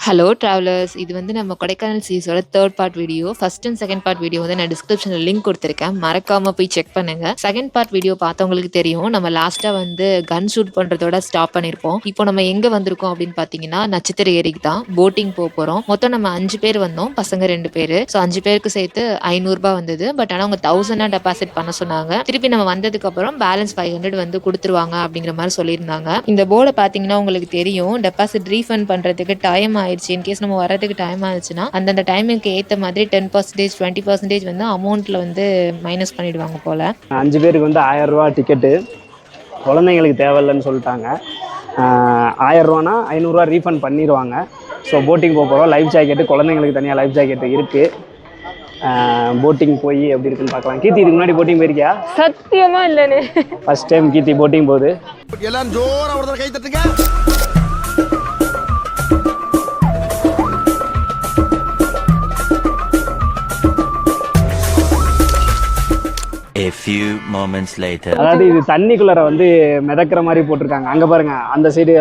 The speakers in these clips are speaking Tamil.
ஹலோ ட்ராவலர்ஸ், இது வந்து நம்ம கொடைக்கானல் சீரிஸோட third part video. First and second part video வந்து நான் டிஸ்கிரிப்ஷனில் லிங்க் கொடுத்துருக்கேன், மறக்காம போய் செக் பண்ணுங்க. செகண்ட் பார்ட் வீடியோ பார்த்தவங்களுக்கு தெரியும், நம்ம லாஸ்ட்டாக வந்து கன் ஷூட் பண்ணுறதோட ஸ்டாப் பண்ணியிருப்போம். இப்போ நம்ம எங்கே வந்திருக்கோம் அப்படின்னு பார்த்தீங்கன்னா நட்சத்திர ஏரிக்கு தான் போட்டிங் போக போகிறோம். மொத்தம் நம்ம 5 பேர் வந்தோம், பசங்க 2 பேர். ஸோ 5 பேருக்கு சேர்த்து 500 ரூபாய் வந்தது. பட் ஆனால் அவங்க 1000 டெபாசிட் பண்ண சொன்னாங்க. திருப்பி நம்ம வந்ததுக்கு அப்புறம் பேலன்ஸ் 500 வந்து கொடுத்துருவாங்க அப்படிங்கிற மாதிரி சொல்லியிருந்தாங்க. இந்த போர்டை பார்த்தீங்கன்னா உங்களுக்கு தெரியும், டெபாசிட் ரீஃபண்ட் பண்ணுறதுக்கு டைம் ஆயிடுச்சு. இன்கேஸ் நம்ம வரதுக்கு டைம் ஆயிடுச்சுன்னா அந்தந்த டைமுக்கு ஏற்ற மாதிரி 10% 20% வந்து அமௌண்ட்ல வந்து மைனஸ் பண்ணிடுவாங்க போல. 5 பேருக்கு வந்து 1000 ரூபா டிக்கெட்டு, குழந்தைங்களுக்கு தேவையில்லைன்னு சொல்லிட்டாங்க. 1000 ரூபானா 500 ரூபா ரீஃபண்ட் பண்ணிடுவாங்க. ஸோ போட்டிங் போக போகிறோம். லைஃப் ஜாக்கெட்டு, குழந்தைங்களுக்கு தனியாக லைஃப் ஜாக்கெட்டு இருக்குது. போட்டிங் போய் எப்படி இருக்குன்னு பார்க்கலாம். கீர்த்தி, இதுக்கு முன்னாடி போட்டிங் போயிருக்கியா? சத்தியமா இல்லைன்னு ஃபர்ஸ்ட் டைம் கீர்த்தி போட்டிங் போகுது. எல்லாரும் ஜோரா ஒரு கை தட்டுங்க. A few moments later. அதாவது இது தண்ணிக்குள்ளார வந்து மிதக்கிற மாதிரி போட்டிருக்காங்க. அங்கே பாருங்க, அந்த சைடு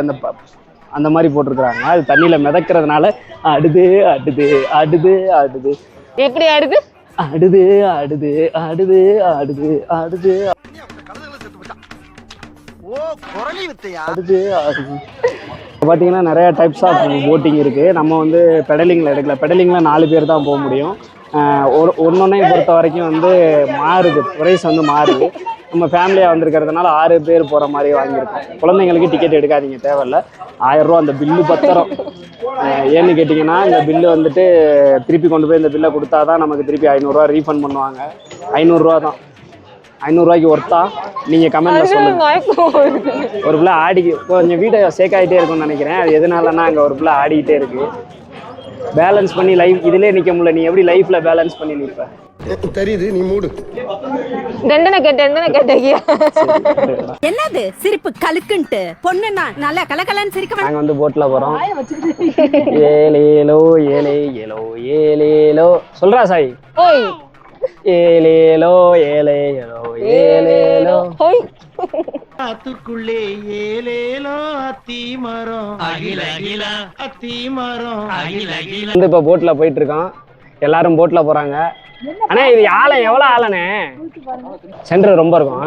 அந்த மாதிரி போட்டிருக்காங்க. அது தண்ணியில் மிதக்கிறதுனால அடுது அடுது அடுது அடுது எப்படி ஆடுது அடுது அடுது அடுது அடுது அடுது அடுது அடுது. பார்த்தீங்கன்னா நிறையா டைப்ஸ் ஆஃப் போட்டிங் இருக்குது. நம்ம வந்து பெடலிங்கில் எடுக்கல. பெடலிங்கில் 4 பேர் தான் போக முடியும். ஒன்னொன்னையும் பொறுத்த வரைக்கும் வந்து மாறுது, ப்ரைஸ் வந்து மாறுது. நம்ம ஃபேமிலியாக வந்திருக்கிறதுனால 6 பேர் போகிற மாதிரி வாங்கியிருக்கோம். குழந்தைங்களுக்கு டிக்கெட் எடுக்காதீங்க, தேவையில்ல. 1000 ரூபா அந்த பில்லு பத்திரம். ஏன்னு கேட்டிங்கன்னா, இந்த பில்லு வந்துட்டு திருப்பி கொண்டு போய் இந்த பில்லை கொடுத்தா தான் நமக்கு திருப்பி 500 ரூபா ரீஃபண்ட் பண்ணுவாங்க. 500 ரூபா தான். 500 ரூபாய்க்கு ஒர்த்தா? நீங்கள் கமெண்ட்டில் சொல்லுங்கள். ஒரு பிள்ளை கொஞ்சம் வீட்டை சேக்காகிட்டே இருக்கும்னு நினைக்கிறேன். அது எதனாலன்னா அங்கே ஒரு பிள்ளை ஆடிக்கிட்டே இருக்குது. பேலன்ஸ் பண்ணி லைஃப் இதிலே நிற்க முடியல. நீ எப்படி லைஃப்ல பேலன்ஸ் பண்ணி நிற்ப? தெரியுது, நீ மூடு. தண்டனை கேட்டியா? என்னது சிரிப்பு கலுக்குன்ட்டு? பொண்ணுன்னா நல்லா கலகலன்னு சிரிக்க. நாங்கள் வந்து போட்டில் போகிறோம். ஏலேலோ ஏலே ஏலோ ஏலேலோ சொல்கிறா சாய். ஓய் ஏலேலோ ஏலே ஏலோ ஏலேலோ ஓய். ஆத்துக்குள்ளே ஏலேலோ அத்தி மரம் அகில அகில அத்தி மரம் அகில அகில. வந்து இப்போ போட்டில் போயிட்டு இருக்கோம். எல்லாரும் போட்டில் போகிறாங்க. அண்ணே, இது ஆழம் எவ்வளோ ஆழண்ணே? சென்டர் ரொம்ப இருக்கும்.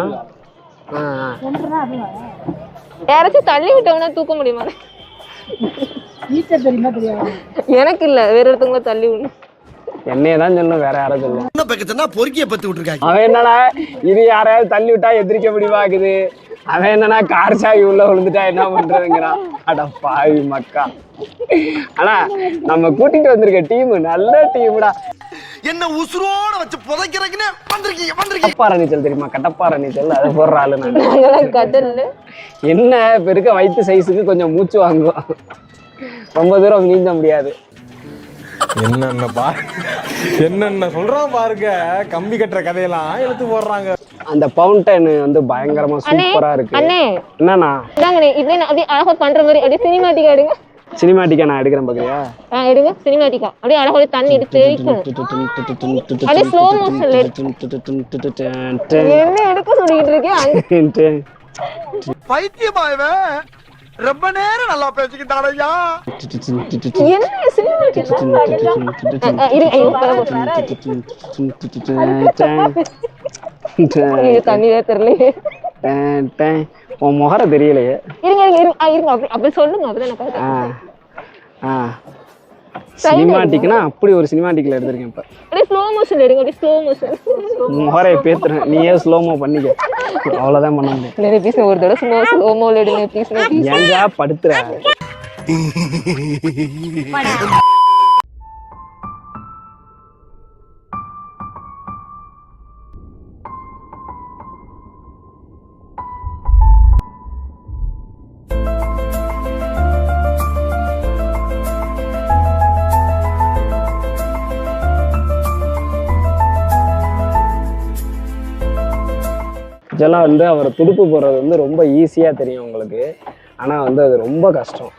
யாராச்சும் தள்ளி விட்டவங்கன்னா தூக்க முடியுமா? எனக்கு இல்ல, வேற ஒருத்தவங்க தள்ளி விடணும். என்னையே தான் சொல்லணும், வேற யாரும் சொல்லணும். பொறுக்கிய பத்து விட்டுருக்காங்க. அவன் என்னன்னா இது யாரையாவது தள்ளி விட்டா எதிரிக்க முடிவாக்குது. அவன் என்னன்னா கார் சாவி உள்ள விழுந்துட்டா என்ன பண்றதுங்கிறான். அட பாவி மக்கா. ஆனா நம்ம கூட்டிட்டு வந்திருக்க டீம் நல்ல டீம்டா. என்ன உசுரோட வச்சு புதைக்கிறதுன்னு வந்திருக்கீங்க. கட்டப்பாறை நீச்சல் தெரியுமா? கட்டப்பாறை நீச்சல் அது போடுற ஆளு நான். என்ன பெருக்க வயிற்று சைஸுக்கு கொஞ்சம் மூச்சு வாங்கும். ரொம்ப தூரம் நீந்த முடியாது. என்னென்ன சொல்றான் பாருங்க. கம்பி கட்டுற கதையெல்லாம் எடுத்து போடுறாங்க. அந்த ஃபவுண்டன் வந்து பயங்கரமா சூப்பரா இருக்கு. என்னன்னா அழகா பண்ற மாதிரி அப்படியே சினிமாட்டிக்கா எடுங்க. சினிமாட்டிக்கா நான் எடுக்கிறேன் பாக்குறியா? எடுங்க சினிமாட்டிக்கா. அப்படியே அழகா தண்ணி எடுத்து அப்படியே ஸ்லோ மோஷன்ல என்ன எடுக்க சொல்லிட்டு இருக்கேன். பைத்தியமாயவே ரொம்ப நேரம் நல்லா பேசிக்கிட்டாரையா. என்ன சினிமாட்டிக்கா தண்ணியே தெரியலையே. உன் முகர தெரியலையே. இருங்க அப்படி சொல்லுங்க. அப்படிதான் சினிமாட்டிக்னா அப்படி ஒரு சினிமாட்டிக்ல எடுத்திருக்கேன். இப்ப அப்படியே ஸ்லோ மோஷன்ல எடுங்க. அப்படியே ஸ்லோ மோஷன். முகரைய பேத்துறேன், நீயே ஸ்லோமோ பண்ணிக்க. அவ்வளவுதான் பண்ண முடியும். நிறைய பீஸ் ஒரு தடவை ஸ்லோமோல எடுங்க ப்ளீஸ். ஏன்டா படுத்துற? இதெல்லாம் வந்து அவரை துடுப்பு போடுறது வந்து ரொம்ப ஈஸியா தெரியும் உங்களுக்கு. ஆனா வந்து அது ரொம்ப கஷ்டம்.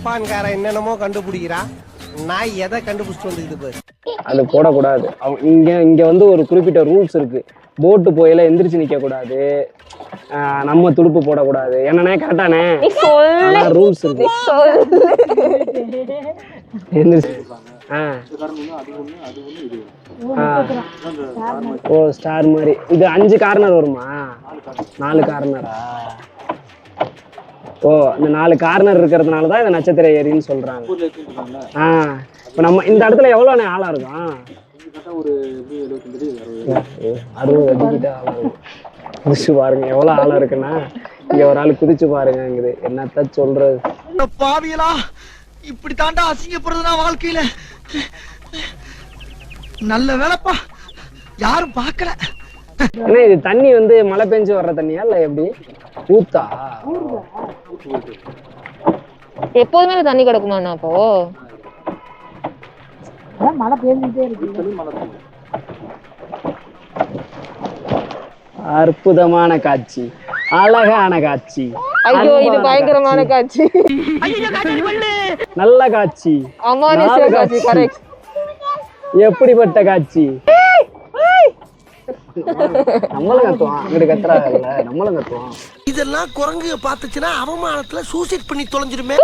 பான்காரன் என்னென்னமோ கண்டுபிடிக்கிறான். நான் எதை கண்டுபிடிச்சிட்டு வந்துக்குது பாரு. அது போடக்கூடாது. இங்க வந்து ஒரு குறிப்பிட்ட ரூல்ஸ் இருக்கு. போட்டு போயில எந்திரிச்சு நிற்கக்கூடாது, நம்ம துடுப்பு போடக்கூடாது. என்னண்ணே கரெக்டானே? ரூல்ஸ் இருக்கு. எந்திரிச்சு ஓ ஸ்டார் மாதிரி இது 5 கார்னர் வருமா? 4 கார்னரா? ஓ இந்த 4 கார்னர் இருக்கிறதுனால தான் இந்த நட்சத்திர ஏரின்னு சொல்றாங்க. இப்போ நம்ம இந்த இடத்துல எவ்வளோண்ணே ஆழம் இருக்கும்? ஒரு 60 அடிக்கிட்ட ஆழம் இருக்கும். குதிச்சு பாருங்க எவ்வளோ ஆழம் இருக்குன்னா, இங்க ஒரு ஆள் குதிச்சு பாருங்க. என்னத்த சொல்றது? பாவியலா இப்படி தாண்டா அசிங்கப்படுறதுனா வாழ்க்கையில. நல்ல வேலைப்பா யாரும் பார்க்கல. ஏன்னா இது தண்ணி வந்து மழை பெஞ்சு வர்ற தண்ணியா இல்ல எப்படி ஊத்தா? எப்போதுமே தண்ணி கிடக்குமாண்ணா? அப்போ மழை பெஞ்சிட்டே இருக்கு. அற்புதமான காட்சி, அழகான காட்சி. ஐயோ இது பயங்கரமான காட்சி. நல்ல காட்சி, அமானுஷ்ய காட்சி. கரெக்ட். எப்படிப்பட்ட காட்சி? நம்மளும் கத்துவோம், அங்கிட்டு கத்துறாங்கல்ல, நம்மளும் கத்துவோம். இதெல்லாம் குரங்கு பார்த்துச்சுன்னா அவமானத்துல சூசைட் பண்ணி தொலைஞ்சிருமே.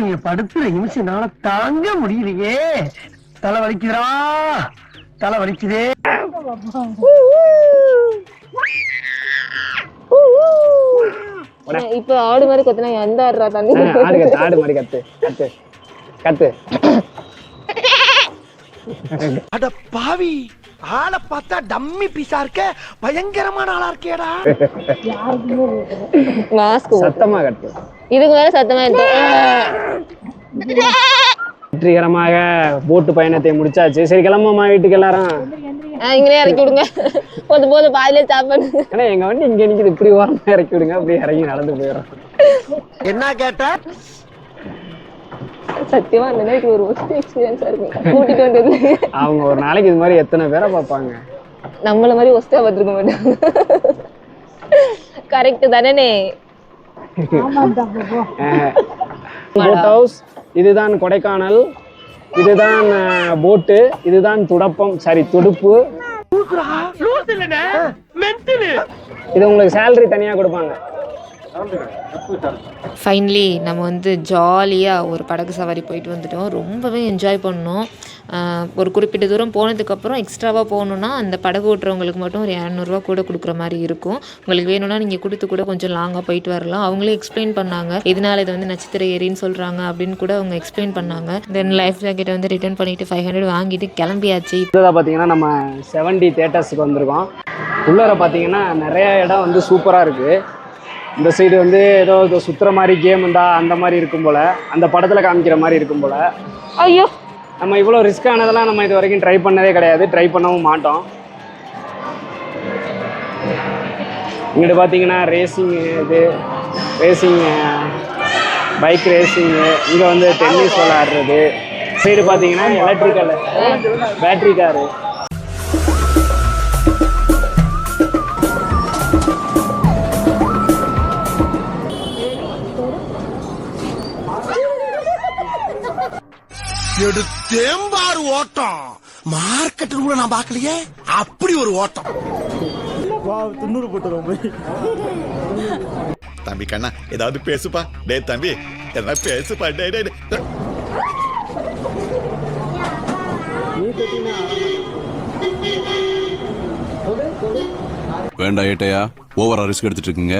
நீங்க படுத்துற நிமிஷம்னால தாங்க முடியலையே. தலை வலிக்குதுடா, தலை வலிக்குதே. இப்ப ஆடு மாதிரி கத்துனா எந்த ஆடுறா தண்ணி? ஆடு கத்து, ஆடு மாதிரி கத்து கத்து கத்து. அட பாவி, ஆளை பார்த்தா டம்மி பீஸா இருக்க, பயங்கரமான ஆளா இருக்கேடா. மாஸ்க் சத்தமா கட்டு. இதுக்கு மேல சத்தமா வெற்றிகரமாக போட்டு பயணத்தை முடிச்சாச்சு. சரி கிளம்புமா வீட்டுக்கு எல்லாரும். இங்கே இறக்கி விடுங்க. போது போது பாதிலே சாப்பாடு. ஏன்னா எங்க வண்டி இங்க நிக்குது, இப்படி ஓரமா இறக்கி விடுங்க, அப்படி இறங்கி நடந்து போயிடும். என்ன கேட்ட? சத்தியமா அந்த மாதிரி ஒரு எக்ஸ்பீரியன்ஸா இருக்கு கூட்டிட்டு வந்தது. அவங்க ஒரு நாளைக்கு இது மாதிரி எத்தனை பேரை பார்ப்பாங்க? நம்மள மாதிரி ஒஸ்டா பார்த்துருக்க மாட்டாங்க. கரெக்ட் தானே? போட் ஹவுஸ், இதுதான் கொடைக்கானல், இதுதான் போட்டு, இதுதான் துடுப்பு. இது உங்களுக்கு சேலரி தனியா கொடுப்பாங்க. ஃபைனலி நம்ம வந்து ஜாலியாக ஒரு படகு சவாரி போயிட்டு வந்துட்டோம். ரொம்பவே என்ஜாய் பண்ணோம். ஒரு குறிப்பிட்ட தூரம் போனதுக்கப்புறம் எக்ஸ்ட்ராவாக போகணுன்னா அந்த படகு ஓட்டுறவங்களுக்கு மட்டும் ஒரு 200 கூட கொடுக்குற மாதிரி இருக்கும். உங்களுக்கு வேணும்னா நீங்கள் கொடுத்து கூட கொஞ்சம் லாங்காக போயிட்டு வரலாம். அவங்களே எக்ஸ்பிளைன் பண்ணாங்க இதனால் இது வந்து நட்சத்திர ஏரின்னு சொல்கிறாங்க அப்படின்னு கூட அவங்க எக்ஸ்பிளைன் பண்ணாங்க. தென் லைஃப் ஜாக்கெட்டை வந்து ரிட்டர்ன் பண்ணிவிட்டு 500 வாங்கிட்டு கிளம்பியாச்சு. இப்போ பார்த்தீங்கன்னா நம்ம 70 தேட்டர்ஸுக்கு வந்திருக்கோம். உள்ளார பார்த்தீங்கன்னா நிறைய இடம் வந்து சூப்பராக இருக்குது. இந்த சைடு வந்து ஏதோ சுற்றுற மாதிரி கேம் இருந்தால் அந்த மாதிரி இருக்கும் போல், அந்த படத்தில் காமிக்கிற மாதிரி இருக்கும் போல். ஐயோ நம்ம இவ்வளோ ரிஸ்க்கானதெல்லாம் நம்ம இது வரைக்கும் ட்ரை பண்ணதே கிடையாது, ட்ரை பண்ணவும் மாட்டோம். இங்கிட்டு பார்த்தீங்கன்னா ரேசிங்கு பைக் ரேசிங்கு, இங்கே வந்து டென்னிஸ் விளையாடுறது. சைடு பார்த்தீங்கன்னா எலக்ட்ரிக்கல் பேட்ரி காரு. எடுத்தேம்பாரு ஓட்டம், மார்க்கெட்டில் கூட நான் பார்க்கலையே அப்படி ஒரு ஓட்டம். தம்பி கண்ணா ஏதாவது பேசுப்பா. டே தம்பி ஏதாவது பேசுப்பா. டே டே வேண்டாம் ஏட்டையா, ஓவரா ரிஸ்க் எடுத்துட்டு இருக்கீங்க.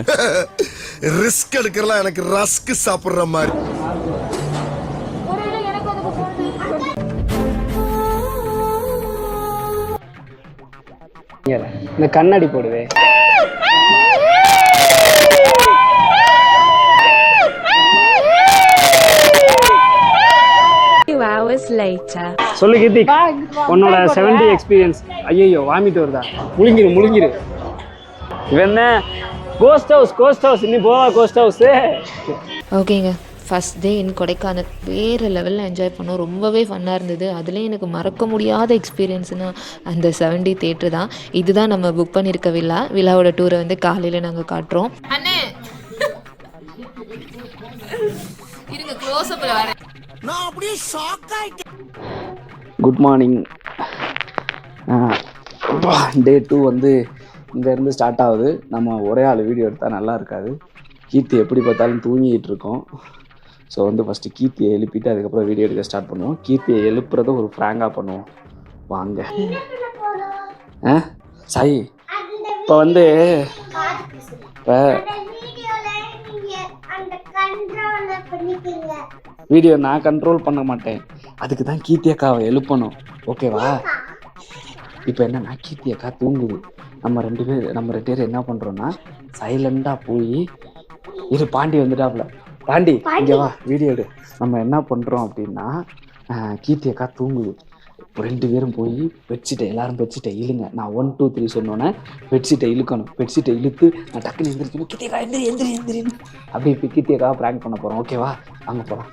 ரிஸ்க் எடுக்கிறலாம் எனக்கு ரஸ்க் சாப்பிடுற மாதிரி. இந்த கண்ணாடி போடுவே. சொல்லு கீர்த்தி, உன்னோட 70 எக்ஸ்பீரியன்ஸ். ஐயோ வாமிட்டு வருதா? முழுங்கிரு. இவன் கோஸ்ட் ஹவுஸ் இன்னும் போவா கோஸ்ட் ஹவுஸ். ஓகேங்க, ஃபஸ்ட் டே இன் கொடைக்கானல் வேறு லெவலில் என்ஜாய் பண்ணோம். ரொம்பவே ஃபன்னாக இருந்தது. அதுலேயும் எனக்கு மறக்க முடியாத எக்ஸ்பீரியன்ஸ்னால் அந்த 70 தேட்டர் தான். இதுதான் நம்ம புக் பண்ணியிருக்க விழாவோட டூரை வந்து காலையில் நாங்கள் காட்டுறோம். அண்ணே இருங்க, க்ளோஸ் அப்ல வரேன். நான் அப்படியே ஷாக் ஆயிட்டேன். Good morning. டே 2 வந்து இங்கேருந்து ஸ்டார்ட் ஆகுது. நம்ம ஒரே ஆள் வீடியோ எடுத்தால் நல்லா இருக்காது. கீர்த்தி எப்படி பார்த்தாலும் தூங்கிட்டு இருக்கோம். ஸோ வந்து ஃபஸ்ட்டு கீர்த்தியை எழுப்பிட்டு அதுக்கப்புறம் வீடியோ எடுக்க ஸ்டார்ட் பண்ணுவோம். கீர்த்தியை எழுப்புறத ஒரு ஃப்ராங்காக பண்ணுவோம். வாங்க. சாய் இப்போ வந்து இப்போ வீடியோ நான் கண்ட்ரோல் பண்ண மாட்டேன். அதுக்கு தான் கீர்த்தி அக்காவை எழுப்பணும். ஓகேவா? இப்போ என்னன்னா கீர்த்தி அக்கா தூங்குது. நம்ம ரெண்டு பேர் என்ன பண்ணுறோன்னா சைலண்டாக போய் இரு பாண்டி வந்துட்டாப்புல. பாண்டி இங்கே வா வீடியோ எடு. நம்ம என்ன பண்ணுறோம் அப்படின்னா கீர்த்தி அக்கா தூங்குது. 2 பேரும் போய் பெட்ஷீட்டை எல்லாரும் பெட்ஷீட்டை இழுங்க. நான் 1 2 3 சொன்னோன்னே பெட்ஷீட்டை இழுக்கணும். பெட்ஷீட்டை இழுத்து நான் டக்குன்னு எந்திரிக்கணும். கீர்த்தி அக்கா எந்திரி அப்படி இப்போ கீர்த்தி அக்காவை ப்ராங்க் பண்ண போகிறோம். ஓகேவா? வாங்க போகலாம்.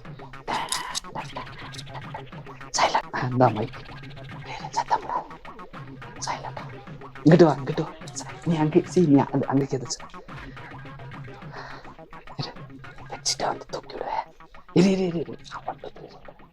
சைலண்ட் இந்தா மைக் சத்தம் சைலண்டா இங்கிட்டு வா. நீ அங்கே நீ அது அங்கே கேட்டுச்சு. பெட்ஷீட்டை வந்து தூக்கி விடுவேன். இரு 1 2 3